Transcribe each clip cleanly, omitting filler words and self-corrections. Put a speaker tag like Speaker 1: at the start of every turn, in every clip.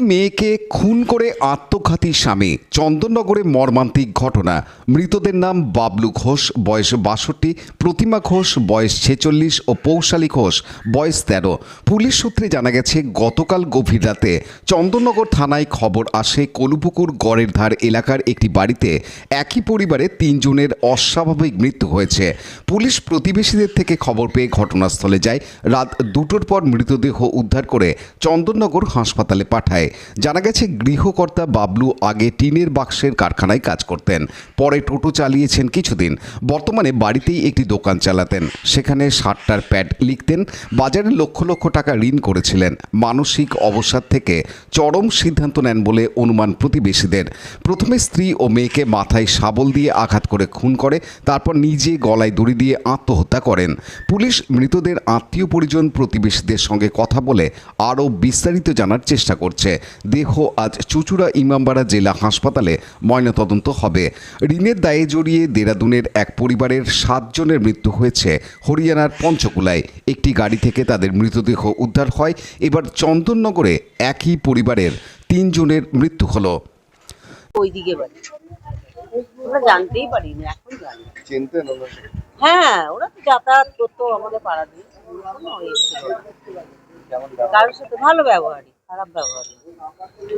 Speaker 1: মেয়েকে খুন করে আত্মঘাতী স্বামী। চন্দননগরে মর্মান্তিক ঘটনা। মৃতদের নাম বাবলু ঘোষ, বয়স 62, প্রতিমা ঘোষ, বয়স 46 ও পৌশালী ঘোষ, বয়স 13। পুলিশ সূত্রে জানা গেছে, গতকাল গভীর রাতে চন্দননগর থানায় খবর আসে কলুপুকুর গড়ের ধার এলাকার একটি বাড়িতে একই পরিবারে 3 জনের অস্বাভাবিক মৃত্যু হয়েছে। পুলিশ প্রতিবেশীদের থেকে খবর পেয়ে ঘটনাস্থলে যায়। রাত 2টোর পর মৃতদেহ উদ্ধার করে চন্দননগর হাসপাতালে পাঠায়। জানা গেছে, গৃহকর্তা বাবলু আগে টিনের বাক্সের কারখানায় কাজ করতেন, পরে টোটো চালিয়েছেন কিছুদিন। বর্তমানে বাড়িতেই একটি দোকান চালাতেন, সেখানে 60টার প্যাড লিখতেন। বাজারে লক্ষ লক্ষ টাকা ঋণ করেছিলেন। মানসিক অবসাদ থেকে চরম সিদ্ধান্ত নেন বলে অনুমান প্রতিবেশীদের। প্রথমে স্ত্রী ও মেয়েকে মাথায় শাবল দিয়ে আঘাত করে খুন করে, তারপর নিজে গলায় দড়ি দিয়ে আত্মহত্যা করেন। পুলিশ মৃতদের আত্মীয় পরিজন প্রতিবেশীদের সঙ্গে কথা বলে আরও বিস্তারিত জানার চেষ্টা করছে। দেহ আজ চুঁচুড়া ইমামবাড়া জেলা হাসপাতালে ময়নাতদন্ত হবে। ঋণের দায়ে জড়িয়ে দেরাদুনের এক পরিবারের 7 জনের মৃত্যু হয়েছে হরিয়ানার পঞ্চকুলায়। একটি গাড়ি থেকে তাদের মৃতদেহ উদ্ধার হয়। এবার চন্দননগরে একই পরিবারের 3 জনের মৃত্যু হলো।
Speaker 2: ওইদিকে বাড়ি আমরা জানতেই পারিনি, এখন জানি।
Speaker 3: চিনতেন?
Speaker 2: হ্যাঁ, ওরা তো যাতায়াত করতো আমাদের পাড়া দিয়ে। কারোর সাথে ভালো ব্যবহারই, খারাপ ব্যবহার না।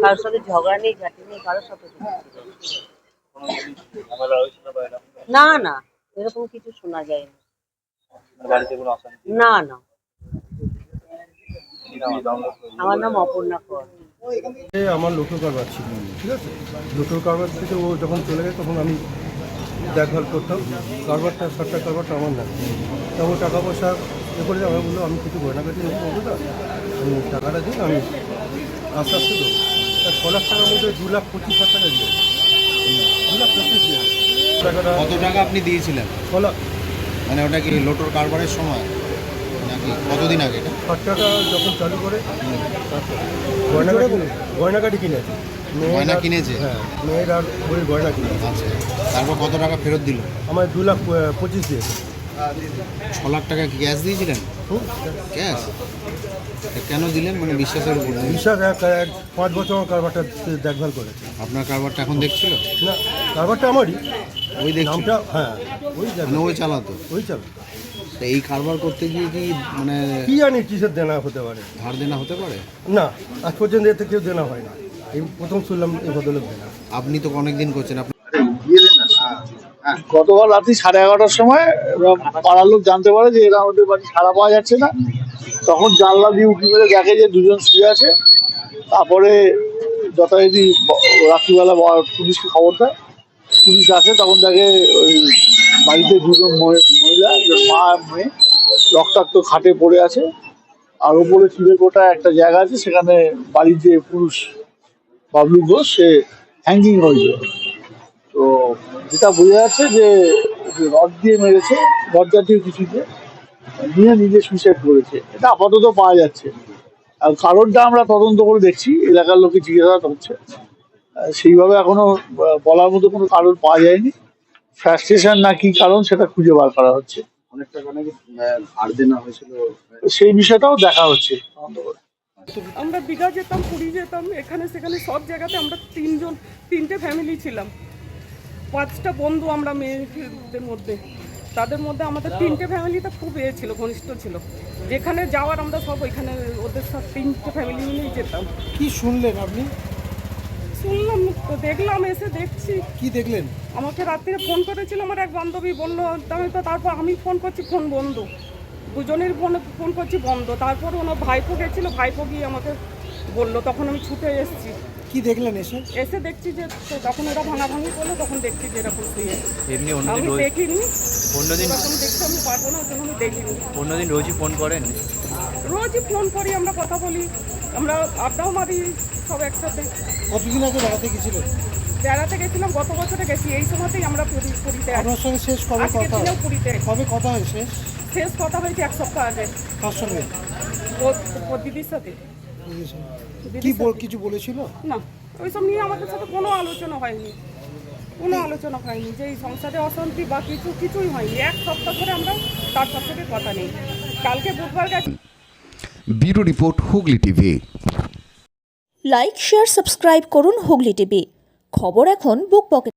Speaker 2: কারোর সাথে ঝগড়া নেই, ঝাঁটি নেই, কারোর সাথে না না, এরকম কিছু শোনা যায় না। না না, আমার নাম অপর্ণা কর।
Speaker 4: আমার লোকের কারবার ছিল, ঠিক আছে। লোকের কারবার থেকে ও যখন চলে গেছে তখন আমি দেখভাল করতাম। কারবারটা, সরকার কারবারটা আমার না। তখন টাকা পয়সা করে আমি বললো আমি কিছু গয়নাগাটি নেবো, বলতো না আমি টাকাটা দিই, আমি আস্তে আস্তে দেবো। 6 লাখ টাকার মধ্যে 2,25,000 টাকা দিয়ে 2,25,000 দিয়ে টাকাটা।
Speaker 3: কত টাকা আপনি দিয়েছিলেন?
Speaker 4: 6 লাখ।
Speaker 3: মানে ওটা কি লোটোর কারবারের সময় নাকি কতদিন আগে? এটা
Speaker 4: 60 টাকা যখন চালু করে গয়নাগাটি কিনেছে।
Speaker 3: গয়না কিনেছে?
Speaker 4: হ্যাঁ, মেয়ের আর ওই গয়না কিনেছে।
Speaker 3: আচ্ছা, তারপর কত টাকা ফেরত দিল?
Speaker 4: আমার 2,25,000 দিয়েছে।
Speaker 3: 6 লাখ টাকা কি ক্যাশ দিয়েছিলেন? ক্যাশ কেন দিলেন? মানে বিশ্বাসের উপর?
Speaker 4: বিশ্বাস 5 বছর আমার কারবারটা দেখভাল করেছে।
Speaker 3: আপনার কারবারটা এখন দেখছিল
Speaker 4: না, কারবারটা আমারই।
Speaker 3: ওই দেখছি
Speaker 4: নামটা হ্যাঁ, ওই
Speaker 3: মানে ওই চালাতো।
Speaker 4: ওই চালা।
Speaker 3: তা এই কারবার করতে গিয়ে কি মানে
Speaker 4: কি জানি কিসের দেনা হতে পারে?
Speaker 3: ধার দেনা হতে পারে?
Speaker 4: না, আজ পর্যন্ত এতে কেউ দেনা হয় না। এই প্রথম শুনলাম এই ভদ্রলোক দেনা।
Speaker 3: আপনি তো অনেকদিন করছেন। আপনি
Speaker 5: গতকাল রাত্রি 11:30টার সময় পাড়ার লোক জানতে পারে যে এরা আমাদের বাড়ি সাড়া পাওয়া যাচ্ছে না। তখন জানলা দিয়ে উঁকি মেরে দেখে যে 2 জন শুয়ে আছে। তারপরে যথারীতি রাত্রিবেলা পুলিশকে খবর দেয়। পুলিশ আসে, তখন দেখে ওই বাড়িতে 2 জন মহিলা, মা মেয়ে রক্তাক্ত খাটে পড়ে আছে। আর ওপরে চুলের কোটা একটা জায়গা আছে, সেখানে বাড়ির যে পুরুষ বাবলু ঘোষ সে হ্যাঙ্গিং হয়েছে। তো যেটা বোঝা যাচ্ছে যে রড দিয়ে মেরেছে, রড জাতীয় কিছুতে নিয়ে নিজে সুইসাইড করেছে, এটা আপাতত পাওয়া যাচ্ছে। আর কারণটা আমরা তদন্ত করে দেখছি, এলাকার লোকে জিজ্ঞাসা হচ্ছে। সেইভাবে এখনো বলার মতো কোনো কারণ পাওয়া যায়নি। ফ্রাস্ট্রেশন না কি কারণ সেটা খুঁজে বার করা হচ্ছে।
Speaker 3: অনেক টাকা নাকি ধার দেনা হয়েছিল,
Speaker 5: সেই বিষয়টাও দেখা হচ্ছে তদন্ত করে।
Speaker 6: আমরা দীঘা যেতাম, পুরী যেতাম, এখানে সেখানে সব জায়গাতে আমরা 3টে ফ্যামিলি ছিলাম। 5টা বন্ধু আমরা মেয়েদের মধ্যে। তাদের মধ্যে আমাদের 3টে ফ্যামিলিতে খুব ছিল, ঘনিষ্ঠ ছিল। যেখানে যাওয়ার আমরা সব ওইখানে ওদের সব 3টে ফ্যামিলি মিলেই যেতাম।
Speaker 4: কি শুনলেন আপনি?
Speaker 6: শুনলাম তো, দেখলাম, এসে দেখছি।
Speaker 4: কি দেখলেন?
Speaker 6: আমাকে রাত্রিরে ফোন করেছিল আমার এক বান্ধবী, বললো তারপর আমি ফোন করছি, ফোন বন্ধ। দুজনের ফোন করছি বন্ধ। তারপর ওনার ভাইপো গেছিলো, ভাইপো গিয়ে আমাকে বললো, তখন আমি ছুটে এসেছি।
Speaker 4: কি দেখলেন
Speaker 6: এসে দেখছি যে তখন ওরা ভাঙাভাঙি করলো, তখন দেখছি যে এরকম শুয়ে।
Speaker 7: এমনি
Speaker 6: আমি দেখিনি,
Speaker 7: অন্যদিন
Speaker 6: তখন দেখতে আমি পারবো না, ওই আমি দেখিনি।
Speaker 7: অন্যদিন রোজই ফোন করেন?
Speaker 6: রোজই ফোন করি, আমরা কথা বলি, আমরা আড্ডাও মারি সব একসাথে।
Speaker 4: কতদিন আগে বেড়াতে গেছিলেন?
Speaker 6: বেড়াতে গেছিলাম, গত বছরে গেছি এই সময়তেই আমরা পুরীতে।
Speaker 4: আপনার সঙ্গে শেষ কবে কথা?
Speaker 6: পুরীতে
Speaker 4: কবে কথা হয়েছে?
Speaker 6: শেষ কথা হয়েছে 1 সপ্তাহ আগে।
Speaker 4: কার সঙ্গে?
Speaker 6: ওর দিদির সাথে।
Speaker 4: কি কিছু বলেছিল?
Speaker 6: না, ওইসব নিয়ে আমাদের সাথে কোনো আলোচনা হয়নি, যে এই সংসারে অশান্তি বা কিছুই হয়নি। 1 সপ্তাহ ধরে আমরা তার সাথে কথা নেই। কালকে বুধবার গেছি।
Speaker 1: Bureau report, Hooghly TV.
Speaker 8: Like share subscribe করুন হুগলি টিভি। খবর এখন বুক পকেট।